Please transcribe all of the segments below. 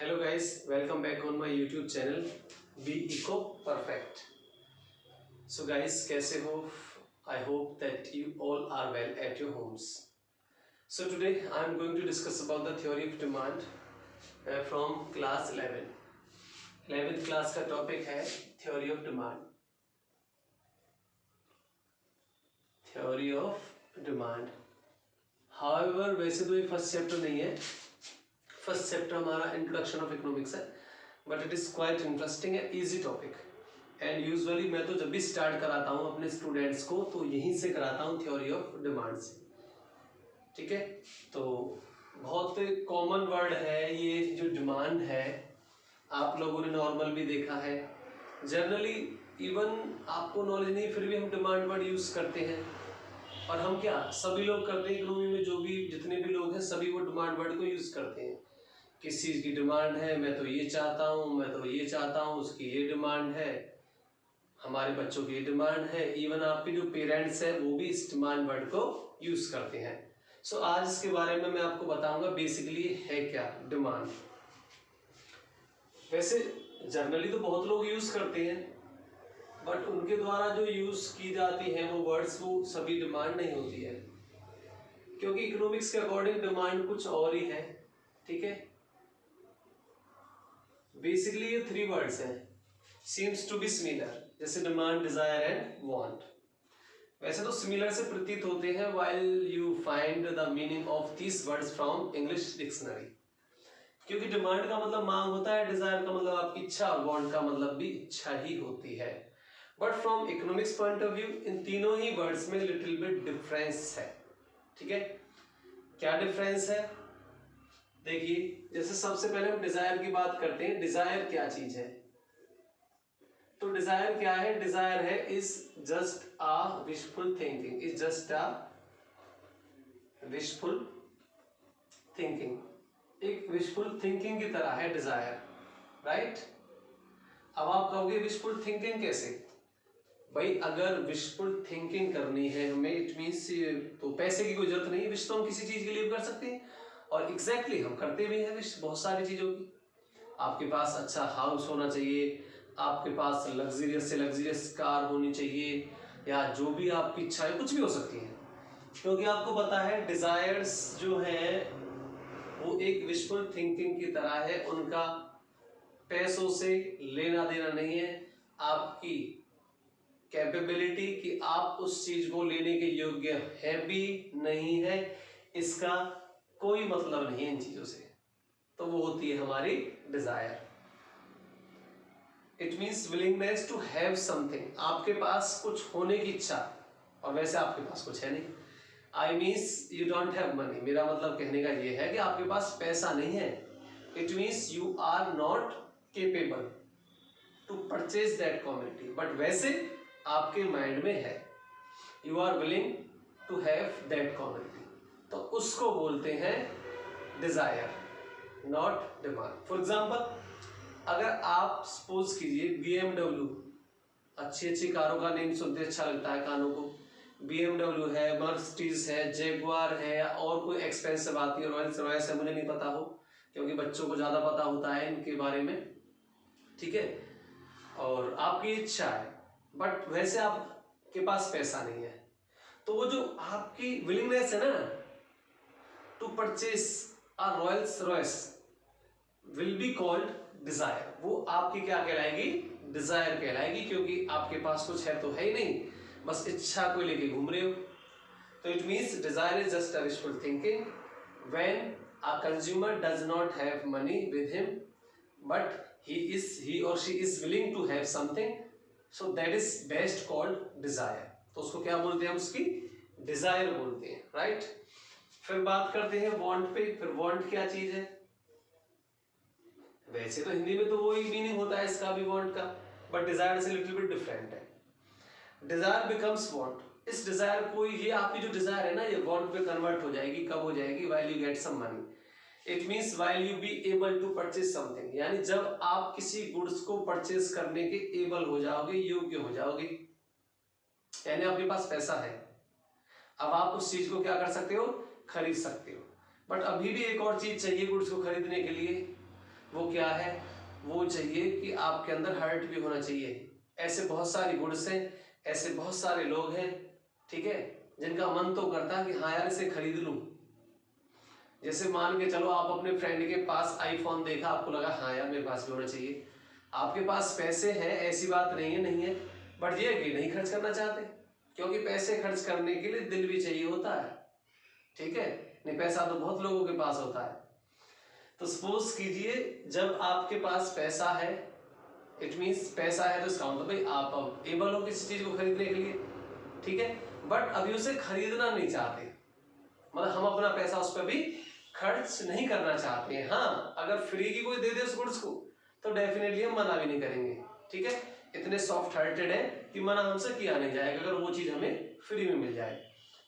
Hello guys, welcome back on my YouTube channel Be Eco Perfect. So guys, कैसे हो? I hope that you all are well at your homes. So today I am going to discuss about the theory of demand from class 11. 11th class का topic है theory of demand. Theory of demand. However, वैसे तो ये first chapter नहीं है. First chapter हमारा introduction of economics है, but it is quite interesting and easy topic. And usually मैं तो जब भी स्टार्ट कराता हूँ अपने स्टूडेंट्स को तो यहीं से कराता हूँ थ्योरी ऑफ डिमांड से. ठीक है, तो बहुत कॉमन वर्ड है ये जो डिमांड है. आप लोगों ने नॉर्मल भी देखा है, जनरली इवन आपको नॉलेज नहीं फिर भी हम डिमांड वर्ड यूज़ करते हैं. और हम क्या सभी लोग करते हैं, इकोनॉमी में जो भी जितने भी लोग हैं सभी वो डिमांड वर्ड को यूज़ करते हैं. किस चीज़ की डिमांड है, मैं तो ये चाहता हूँ, मैं तो ये चाहता हूँ, उसकी ये डिमांड है, हमारे बच्चों की ये डिमांड है. इवन आपके जो पेरेंट्स हैं वो भी इस डिमांड वर्ड को यूज़ करते हैं. सो आज इसके बारे में मैं आपको बताऊंगा बेसिकली है क्या डिमांड. वैसे जनरली तो बहुत लोग यूज़ करते हैं, बट उनके द्वारा जो यूज़ की जाती है वो वर्ड्स वो सभी डिमांड नहीं होती है, क्योंकि इकोनॉमिक्स के अकॉर्डिंग डिमांड कुछ और ही है. ठीक है, बेसिकली ये 3 वर्ड्स हैं, सीम्स टू बी सिमिलर, जैसे डिमांड, डिजायर एंड वांट. वैसे तो सिमिलर से प्रतीत होते हैं while you find the meaning of these words from English dictionary. क्योंकि डिमांड का मतलब मांग होता है, डिजायर का मतलब आपकी इच्छा, और वांट का मतलब भी इच्छा ही होती है. But from economics point of view इन तीनों ही वर्ड्स में लिटिल बिट डिफरेंस है. ठीक है, क्या डिफरेंस है देखिए. जैसे सबसे पहले हम डिजायर की बात करते हैं. डिजायर क्या चीज है? तो डिजायर क्या है? डिजायर है is just a wishful thinking, is just a wishful thinking. एक विशफुल थिंकिंग की तरह है डिजायर, राइट. अब आप कहोगे विशफुल थिंकिंग कैसे? भाई अगर विशफुल थिंकिंग करनी है हमें, इट मीन्स तो पैसे की कोई जरूरत नहीं है. विश तो हम किसी चीज के लिए भी कर सकते हैं, और एग्जैक्टली हम करते भी हैं विश बहुत सारी चीजों की. आपके पास अच्छा हाउस होना चाहिए, आपके पास लग्जरियस से लग्जरियस कार होनी चाहिए, या जो भी आपकी इच्छा है कुछ भी हो सकती है. क्योंकि आपको पता है डिजायर्स जो हैं वो एक विशफुल थिंकिंग की तरह है, उनका पैसों से लेना देना नहीं है. आपकी कैपेबिलिटी कि आप उस चीज को लेने के योग्य है भी नहीं है, इसका कोई मतलब नहीं है इन चीजों से. तो वो होती है हमारी desire. It means willingness to have something. आपके पास कुछ होने की इच्छा, और वैसे आपके पास कुछ है नहीं. I means you don't have money. मेरा मतलब कहने का ये है कि आपके पास पैसा नहीं है. It means you are not capable to purchase that commodity, but वैसे आपके माइंड में है. You are willing to have that commodity, तो उसको बोलते हैं desire, not demand. For example, अगर आप सपोज कीजिए BMW, अच्छी अच्छी कारों का नेम सुनते अच्छा लगता है कानों को. BMW है, मर्सिडीज है, जैगुआर है, और कोई एक्सपेंसिव आती है, रॉयल्स रॉयस है, मुझे नहीं पता हो क्योंकि बच्चों को ज़्यादा पता होता है इनके बारे में. ठीक है, और आपकी इच्छा है, बट वैसे आपके पास पैसा नहीं है. तो वो जो आपकी विलिंगनेस है ना to purchase a Rolls Royce will be called desire. वो आपकी क्या कहलाएगी? डिजायर कहलाएगी, क्योंकि आपके पास कुछ है तो है ही नहीं, बस इच्छा को लेके घूम रहे हो. तो it means desire is just a wishful thinking when a consumer does not have money with him, but he or she is willing to have something, so that is best called desire. तो उसको क्या बोलते हैं? उसकी Dzire बोलते हैं, right. फिर बात करते हैं वांट पे. फिर वांट क्या चीज है? वैसे तो हिंदी में तो वही मीनिंग होता है इसका भी, वांट का, बट डिजायर से लिटिल बिट डिफरेंट है. Desire becomes want. इस डिजायर को, ये आपकी जो डिजायर है ना, ये वांट पे कन्वर्ट हो जाएगी. कब हो जाएगी? While you get some money. It means while you be able to purchase something, यानी जब आप किसी गुड्स को परचेज करने के एबल हो जाओगे, योग्य हो जाओगे, यानी आपके पास पैसा है. अब आप उस चीज को क्या कर सकते हो? खरीद सकते हो. बट अभी भी एक और चीज चाहिए गुड्स को खरीदने के लिए. वो क्या है, वो चाहिए कि आपके अंदर हर्ट भी होना चाहिए। ऐसे बहुत सारी गुड्स हैं, ऐसे बहुत सारे लोग हैं, ठीक है, जिनका मन तो करता है कि हाँ यार इसे खरीद लूं। जैसे मान के चलो आप अपने फ्रेंड के पास आईफोन देखा, आपको लगा हाँ यार मेरे पास भी होना चाहिए। आपके पास पैसे हैं, ऐसी बात नहीं है, बट ये है कि नहीं खर्च करना चाहते, क्योंकि पैसे खर्च करने के लिए दिल भी चाहिए होता है, ठीक है। नहीं, पैसा तो बहुत लोगों के पास होता है। तो सपोज कीजिए जब आपके पास पैसा है, इट मीन्स पैसा है तो इसका मतलब भाई आप अब एबल हो किसी चीज को खरीदने के लिए, ठीक है, बट अभी उसे खरीदना नहीं चाहते, मतलब हम अपना पैसा उस पर भी खर्च नहीं करना चाहते हैं। हाँ, अगर फ्री की कोई दे दे उस गुड्स को तो डेफिनेटली हम मना भी नहीं करेंगे, ठीक है। इतने सॉफ्ट हार्टेड है कि मना हमसे किया नहीं जाएगा अगर वो चीज हमें फ्री में मिल जाए।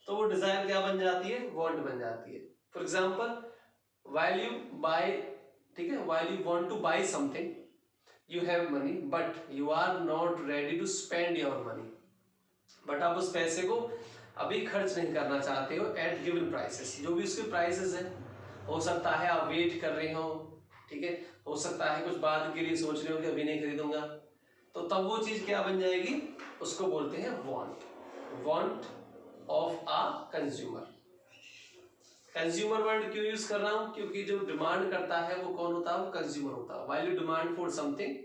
तो वो डिजायर क्या बन जाती है, वांट बन जाती है। For example while you buy, ठीक है, while you want to buy something, you have money but you are not ready to spend your money, but आप उस पैसे को अभी खर्च नहीं करना चाहते हो एट गिवन प्राइसेस, जो भी उसके प्राइसेस हैं। हो सकता है आप वेट कर रहे हो, ठीक है, हो सकता है कुछ बाद के लिए सोच रहे हो कि अभी नहीं खरीदूंगा, तो तब वो चीज क्या बन जाएगी, उसको बोलते हैं want, want of a consumer. Consumer word क्यों यूज कर रहा हूं, क्योंकि जो डिमांड करता है वो कौन होता है, वो कंज्यूमर होता है। While you demand for something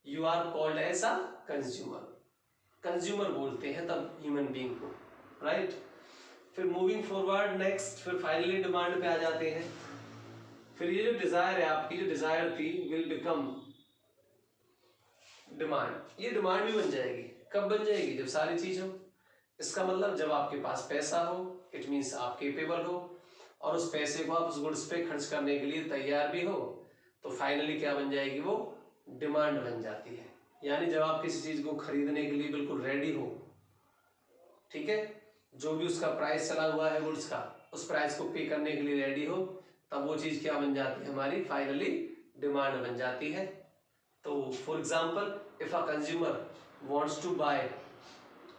you are called as a consumer, consumer बोलते हैं तब ह्यूमन बीइंग को, राइट। फिर मूविंग फॉरवर्ड नेक्स्ट, फिर फाइनली डिमांड पे आ जाते हैं। फिर ये जो डिजायर है आपकी, जो डिजायर थी विल बिकम डिमांड, ये डिमांड भी बन जाएगी। कब बन जाएगी, जब सारी चीज हो। इसका मतलब जब आपके पास पैसा हो, इट मीन्स आप केपेबल हो, और उस पैसे को आप उस गुड्स पे खर्च करने के लिए तैयार भी हो, तो फाइनली क्या बन जाएगी, वो डिमांड बन जाती है। यानी जब आप किसी चीज को खरीदने के लिए बिल्कुल रेडी हो, ठीक है, जो भी उसका प्राइस चला हुआ है गुड्स का, उस प्राइस को पे करने के लिए रेडी हो, तब वो चीज क्या बन जाती है, हमारी फाइनली डिमांड बन जाती है। तो for example if a consumer wants to buy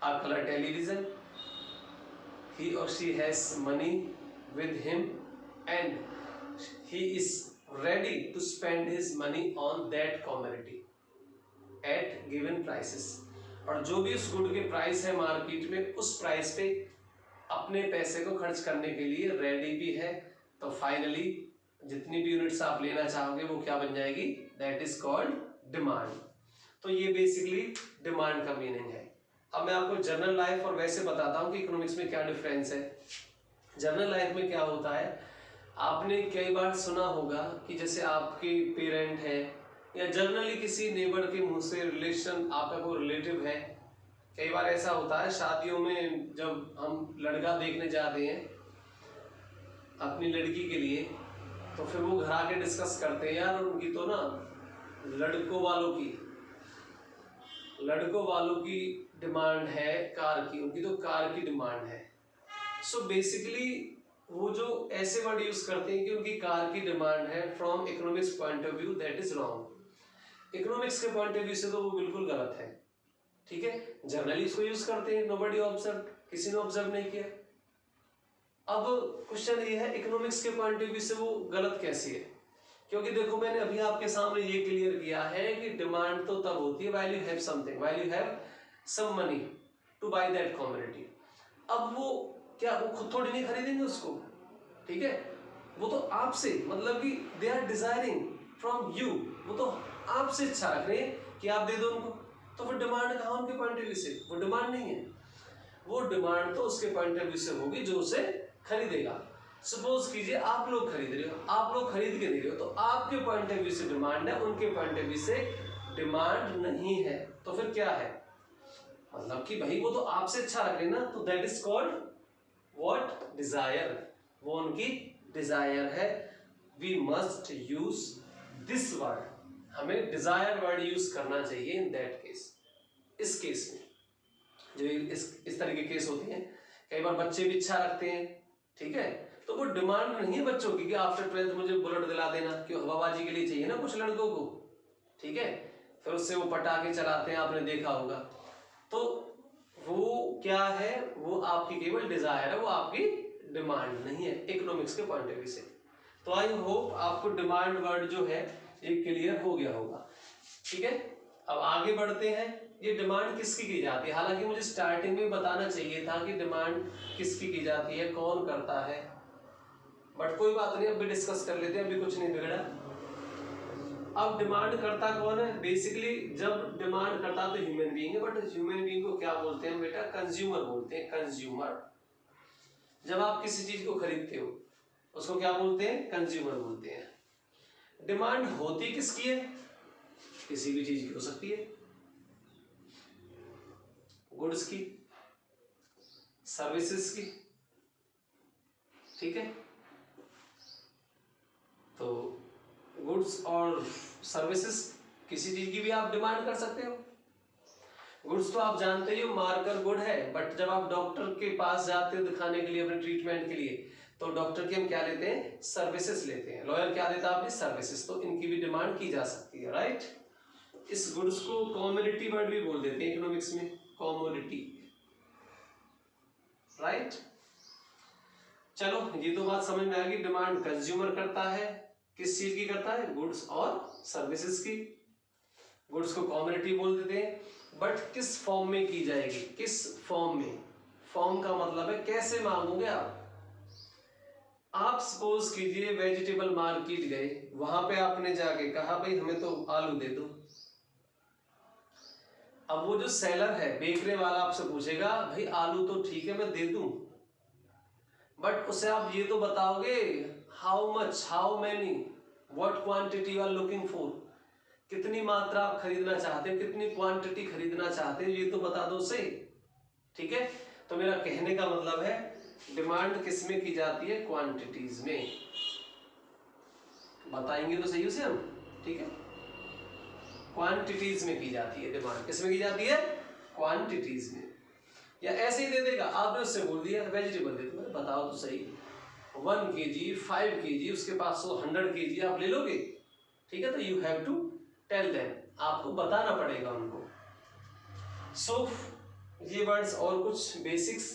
a colour television, he or she has money with him and he is ready to spend his money on that commodity at given prices, और जो भी उस good के price है market में, उस price पे अपने पैसे को खर्च करने के लिए रेडी भी है, तो फाइनली जितनी भी यूनिट्स आप लेना चाहोगे वो क्या बन जाएगी, दैट इज कॉल्ड डिमांड। तो ये बेसिकली डिमांड का मीनिंग है। अब मैं आपको जनरल लाइफ और वैसे बताता हूँ कि इकोनॉमिक्स में क्या डिफरेंस है। जनरल लाइफ में क्या होता है, आपने कई बार सुना होगा कि जैसे आपके पेरेंट है या जनरली किसी नेबर के मुंह से रिलेशन, आपका कोई रिलेटिव है, कई बार ऐसा होता है शादियों में जब हम लड़का देखने जाते हैं अपनी लड़की के लिए, तो फिर वो घर आके डिस्कस करते हैं, यार उनकी तो ना लड़कों वालों की डिमांड है कार की, उनकी तो कार की डिमांड है। सो बेसिकली वो जो ऐसे वर्ड यूज करते हैं कि उनकी कार की डिमांड है, from economics point of view that is wrong. Economics के पॉइंट ऑफ व्यू से तो वो बिल्कुल गलत है, ठीक है। जर्नली इसको यूज करते हैं, नोबडी ऑब्जर्व, किसी ने ऑब्जर्व नहीं किया। अब क्वेश्चन ये है इकोनॉमिक्स के पॉइंट ऑफ व्यू से वो गलत कैसी है, क्योंकि देखो मैंने अभी आपके सामने ये क्लियर किया है कि डिमांड तो तब होती है while you have something, while you have some money to buy that commodity. अब वो क्या, वो खुद थोड़ी नहीं खरीदेंगे उसको, ठीक है, वो तो आपसे, मतलब कि they are desiring from you, वो तो आपसे इच्छा रख रहे हैं कि आप दे दो उनको। तो फिर डिमांड कहाँ उनके पॉइंट ऑफ व्यू से, वो डिमांड नहीं है, वो डिमांड तो उसके पॉइंट ऑफ व्यू से होगी जो उसे खरीदेगा। सपोज कीजिए आप लोग खरीद रहे हो, आप लोग खरीद के दे रहे हो, तो आपके पॉइंट ऑफ व्यू से डिमांड है, उनके पॉइंट ऑफ व्यू से डिमांड नहीं है, तो फिर क्या है, मतलब कि भाई वो तो आपसे अच्छा रख रहे ना, तो that is called what, desire, वो उनकी डिजायर है। We must use this word, हमें डिजायर वर्ड यूज करना चाहिए इन दैट केस। इस केस में जो इस तरह के केस होते हैं, कई बार बच्चे भी इच्छा रखते हैं, ठीक है, तो वो डिमांड नहीं है बच्चों की कि आफ्टर 12th मुझे बुलेट दिला देना, क्यों, हवाबाजी के लिए चाहिए ना कुछ लड़कों को, ठीक है, फिर उससे वो पटाखे चलाते हैं, आपने देखा होगा। तो वो क्या है, वो आपकी केवल डिजायर है, वो आपकी डिमांड नहीं है इकोनॉमिक्स के पॉइंट ऑफ व्यू से। तो आई होप आपको डिमांड वर्ड जो है ये क्लियर हो गया होगा, ठीक है। अब आगे बढ़ते हैं, ये डिमांड किसकी की जाती है। हालांकि मुझे स्टार्टिंग में बताना चाहिए था कि डिमांड किसकी की जाती है, कौन करता है, बट कोई बात नहीं, अभी डिस्कस कर लेते हैं, अभी कुछ नहीं बिगड़ा। अब डिमांड करता कौन है, बेसिकली जब डिमांड करता तो ह्यूमन बीइंग है, बट ह्यूमन बीइंग को क्या बोलते हैं बेटा, कंज्यूमर बोलते हैं, कंज्यूमर। जब आप किसी चीज को खरीदते हो उसको क्या बोलते हैं, कंज्यूमर बोलते हैं। डिमांड होती किसकी है, किसी भी चीज की हो सकती है, गुड्स की, सर्विसेज की, ठीक है। तो गुड्स और सर्विसेज किसी चीज की भी आप डिमांड कर सकते हो। गुड्स तो आप जानते ही हो, मार्कर गुड है, बट जब आप डॉक्टर के पास जाते हो दिखाने के लिए, अपने ट्रीटमेंट के लिए, तो डॉक्टर की हम क्या लेते हैं, सर्विसेज लेते हैं। लॉयर क्या देता है आपने, सर्विसेज। तो इनकी भी डिमांड की जा सकती है, राइट। इस गुड्स को कमोडिटी वर्ड भी बोल देते हैं इकोनॉमिक्स में, कमोडिटी, राइट। चलो ये तो बात समझ में आ गई, डिमांड कंज्यूमर करता है, किस चीज की करता है, गुड्स और सर्विसेज की। गुड्स को कमोडिटी बोल देते हैं, बट किस फॉर्म में की जाएगी, किस फॉर्म में। फॉर्म का मतलब है कैसे मांगोगे आप सपोज कीजिए वेजिटेबल मार्केट गए, वहां पे आपने जाके कहा भाई हमें तो आलू दे दो। अब वो जो सेलर है, बेचने वाला, आपसे पूछेगा भाई आलू तो ठीक है मैं दे दूं, बट उसे आप ये तो बताओगे how much, how many, what quantity you are looking for, कितनी मात्रा आप खरीदना चाहते हो, कितनी क्वांटिटी खरीदना चाहते हो, ये तो बता दो उसे, ठीक है। तो मेरा कहने का मतलब है डिमांड किस में की जाती है, क्वांटिटीज में। बताएंगे तो सही उसे हम, ठीक है। क्वांटिटीज में की जाती है डिमांड, किस में की जाती है, क्वांटिटीज में। या ऐसे ही दे देगा, आपने उससे बोल दिया वेजिटेबल दे दो, बताओ तो सही 1 kg 5 kg, उसके पास 100 kg आप ले लोगे, ठीक है। तो you have to tell them, आपको बताना पड़ेगा उनको। सो ये वर्ड्स और कुछ बेसिक्स,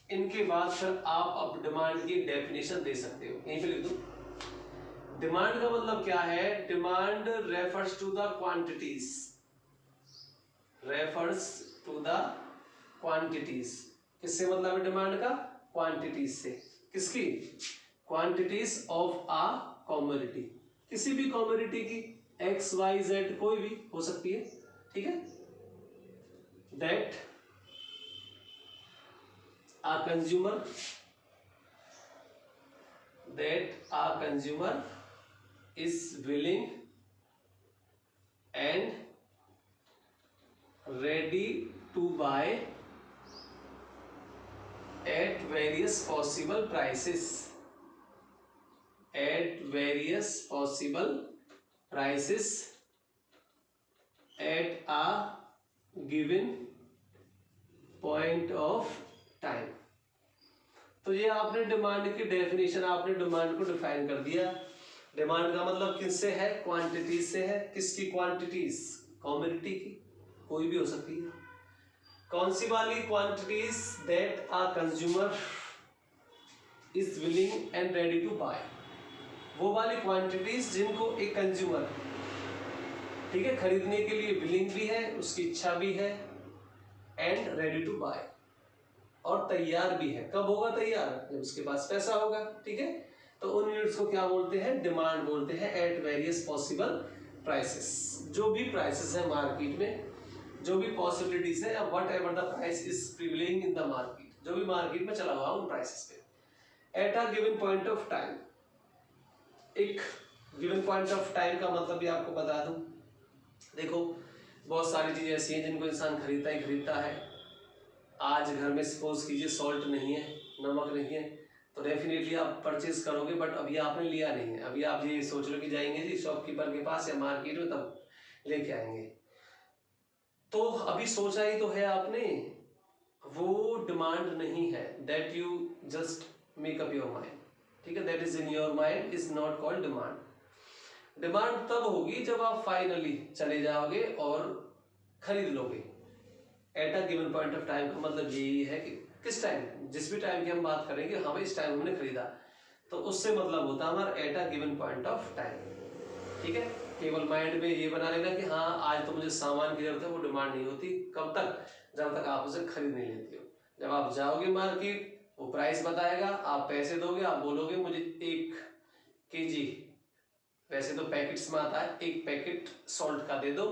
इनके बाद फिर आप अब डिमांड की डेफिनेशन दे सकते हो। यहीं पे लिख दो, डिमांड का मतलब क्या है, demand refers to the quantities, refers to the quantities. किससे मतलब है डिमांड का, क्वांटिटीज से। किसकी, क्वांटिटीज ऑफ आ कमोडिटी, किसी भी कमोडिटी की, एक्स वाई जेड कोई भी हो सकती है, ठीक है। That a consumer, that a consumer is willing and ready to buy at various possible prices, at various possible prices at a given point of time। तो ये आपने डिमांड की डेफिनेशन, आपने डिमांड को डिफाइन कर दिया। डिमांड का मतलब किससे है, क्वांटिटीज से है। किसकी क्वांटिटीज, कमोडिटी की, कोई भी हो सकती है। कौन सी वाली quantities, that a consumer is willing and ready to buy, वो वाली क्वांटिटीज जिनको एक कंज्यूमर, ठीक है, खरीदने के लिए विलिंग भी है, उसकी इच्छा भी है, एंड रेडी टू बाय, और तैयार भी है। कब होगा तैयार, जब उसके पास पैसा होगा, ठीक है। तो उन यूनिट्स को क्या बोलते हैं, डिमांड बोलते हैं। एट वेरियस पॉसिबल प्राइसेस, जो भी प्राइसेस है मार्केट में, जो भी पॉसिबिलिटीज है, what ever the price is prevailing in the market, जो भी मार्केट में चला हुआ उन प्राइसेस पे, at a given point of time. एक गिवन पॉइंट ऑफ टाइम का मतलब भी आपको बता दूं, देखो बहुत सारी चीजें ऐसी हैं जिनको इंसान खरीदता ही खरीदता है। आज घर में सपोज कीजिए सॉल्ट नहीं है, नमक नहीं है, तो डेफिनेटली आप परचेज करोगे, बट अभी आपने लिया नहीं है। अभी आप ये सोच लो कि जाएंगे जी शॉपकीपर के पास या मार्केट में, तब लेके आएंगे। तो अभी सोचा ही तो है आपने, वो डिमांड नहीं है। That you just make up your mind, ठीक है, that is in your mind, is not called demand. Demand तब होगी जब आप फाइनली चले जाओगे और खरीद लोगे। At a given point of time का मतलब यही है कि किस टाइम, जिस भी टाइम की हम बात करेंगे, हाँ भाई इस टाइम हमने खरीदा, तो उससे मतलब होता है हमारा at a given point of time, ठीक है। केवल माइंड में ये बना लेना कि हाँ आज तो मुझे सामान की जरूरत है, वो डिमांड नहीं होती। कब तक? जब तक आप उसे खरीद नहीं लेते हो। जब आप जाओगे मार्केट, वो प्राइस बताएगा, आप पैसे दोगे, आप बोलोगे मुझे 1 kg, वैसे तो पैकेट्स में आता है, 1 पैकेट सॉल्ट का दे दो,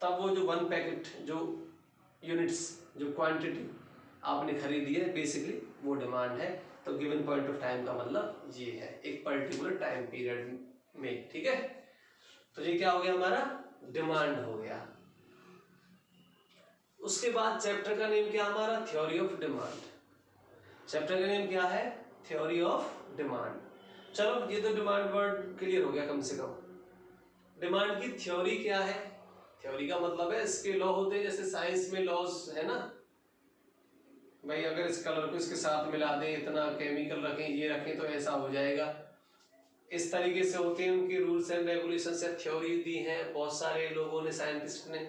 तब वो जो 1 पैकेट जो यूनिट्स जो क्वांटिटी आपने खरीदी है, बेसिकली वो डिमांड है। तो गिवन पॉइंट ऑफ टाइम का मतलब ये है, एक पर्टिकुलर टाइम पीरियड में। ठीक है, तो ये क्या हो गया, हमारा डिमांड हो गया। उसके बाद चैप्टर का नेम क्या हमारा, थ्योरी ऑफ डिमांड। चैप्टर का नेम क्या है, थ्योरी ऑफ डिमांड। चलो ये तो डिमांड वर्ड क्लियर हो गया कम से कम। डिमांड की थ्योरी क्या है? थ्योरी का मतलब है इसके लॉ होते हैं, जैसे साइंस में लॉज है ना भाई, अगर इस कलर को इसके साथ मिला दें, इतना केमिकल रखें, ये रखें तो ऐसा हो जाएगा। इस तरीके से होते हैं उनके रूल्स एंड रेगुलेशन से थ्योरी दी हैं बहुत सारे लोगों ने, साइंटिस्ट ने।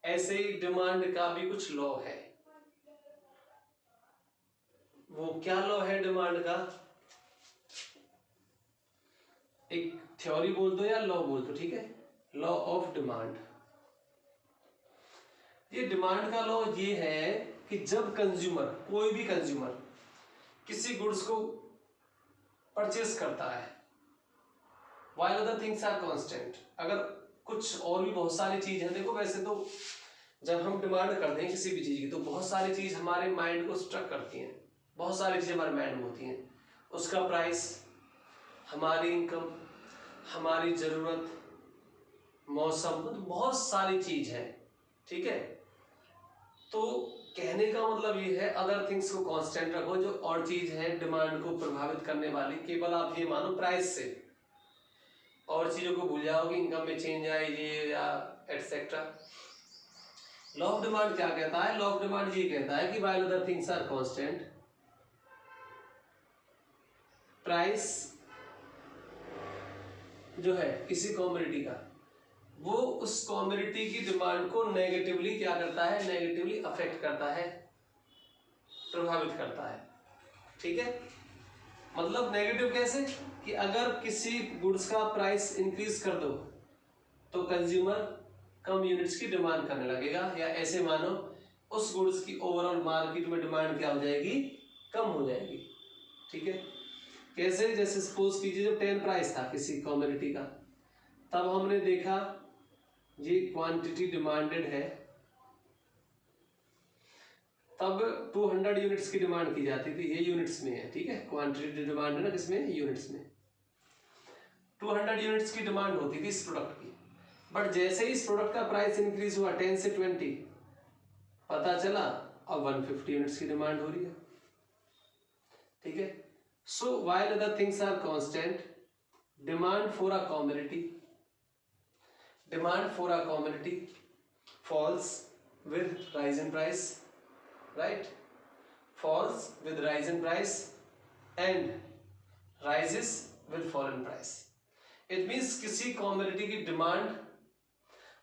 ऐसे ही डिमांड का भी कुछ लॉ है। वो क्या लॉ है डिमांड का? एक थ्योरी बोल दो या लॉ बोल दो, ठीक है, लॉ ऑफ डिमांड। ये डिमांड का लॉ ये है कि जब कंज्यूमर, कोई भी कंज्यूमर किसी गुड्स को परचेस करता है, while other things are constant, अगर कुछ और भी बहुत सारी चीज है, देखो वैसे तो जब हम डिमांड करते हैं किसी भी चीज की तो बहुत सारी चीज हमारे माइंड को स्ट्रक करती हैं, बहुत सारी चीजें हमारे माइंड में होती हैं। उसका प्राइस, हमारी इनकम, हमारी जरूरत, मौसम, बहुत सारी चीज है। ठीक है, तो कहने का मतलब ये है अदर थिंग्स को कांस्टेंट रखो, जो और चीज है डिमांड को प्रभावित करने वाली, केवल आप ये मानो प्राइस से, और चीजों को भूल जाओ कि इनकम में चेंज आए ये या एटसेट्रा। लॉ ऑफ डिमांड क्या कहता है? लॉ ऑफ डिमांड ये कहता है कि while other things are constant, price जो है किसी कमोडिटी का, वो उस कमोडिटी की डिमांड को नेगेटिवली क्या करता है, नेगेटिवली अफेक्ट करता है, प्रभावित करता है। ठीक है, मतलब नेगेटिव कैसे कि अगर किसी गुड्स का प्राइस इंक्रीज कर दो तो कंज्यूमर कम यूनिट्स की डिमांड करने लगेगा, या ऐसे मानो उस गुड्स की ओवरऑल मार्केट में डिमांड क्या हो जाएगी, कम हो जाएगी। ठीक है, कैसे? जैसे सपोज कीजिए जब 10 प्राइस था किसी कमोडिटी का, तब हमने देखा ये क्वांटिटी डिमांडेड है, तब 200 यूनिट्स की डिमांड की जाती थी, ये यूनिट्स में है। ठीक है, क्वांटिटी डिमांड है ना, किसमें, यूनिट्स में। 200 यूनिट्स की डिमांड होती थी इस प्रोडक्ट की, बट जैसे ही इस प्रोडक्ट का प्राइस इंक्रीज हुआ 10 से 20, पता चला अब 150 यूनिट्स की डिमांड हो रही है। ठीक है, so while other things are constant, demand for a commodity, demand for a commodity falls with rise in price, right? Falls with rise in price and rises with fall in price. It means किसी commodity की demand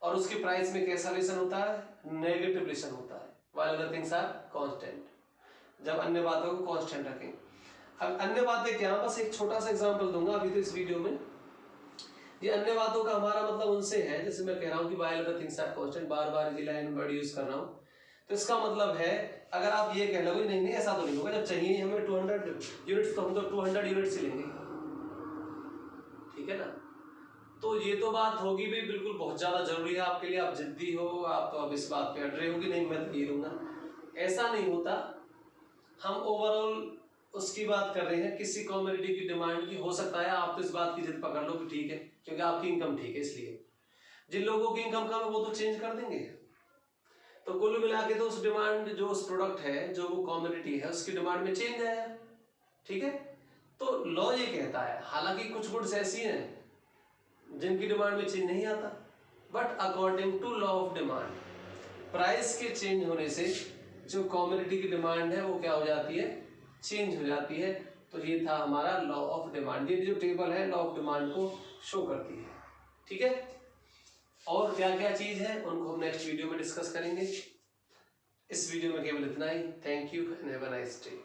और उसके price में कैसा relation होता है, negative relation होता है, while other things are constant, जब अन्य बातों को कांस्टेंट रखें। अब अन्य बातें क्या, बस एक छोटा सा एग्जांपल दूंगा अभी तो इस वीडियो में। ये अन्य बातों का हमारा मतलब उनसे है, जैसे मैं कह रहा हूँ कि while other things are constant, बार बार ये लाइन वर्ड यूज कर रहा हूँ, तो इसका मतलब है अगर आप ये कह लो नहीं नहीं ऐसा तो नहीं होगा, जब चाहिए हमें 200 यूनिट्स तो हम तो 200 यूनिट्स ही लेंगे। ठीक है ना, तो ये तो बात होगी भी बिल्कुल बहुत ज्यादा जरूरी है आपके लिए, आप जिद्दी हो, आप तो अब इस बात पे अड़ रहे हो कि नहीं मैं तो ये लूंगा, ऐसा नहीं होता। हम ओवरऑल उसकी बात कर रहे हैं, किसी कमोडिटी की डिमांड की। हो सकता है आप तो इस बात की जिद पकड़ लो कि ठीक है क्योंकि आपकी इनकम ठीक है, इसलिए जिन लोगों की इनकम कम है वो तो चेंज कर देंगे। तो कुल मिला के तो उस डिमांड, जो उस प्रोडक्ट है, जो वो कमोडिटी है, उसकी डिमांड में चेंज आया। ठीक है, तो लॉ ये कहता है, हालांकि कुछ गुड्स ऐसी हैं जिनकी डिमांड में चेंज नहीं आता, but according to law of demand, price के चेंज होने से जो कमोडिटी की डिमांड है वो क्या हो जाती है, चेंज हो जाती है। तो ये था हमारा लॉ ऑफ डिमांड, ये जो टेबल है लॉ ऑफ डिमांड को शो करती है। ठीक है, और क्या क्या चीज है उनको हम नेक्स्ट वीडियो में डिस्कस करेंगे। इस वीडियो में केवल इतना ही। Thank you and have a nice day.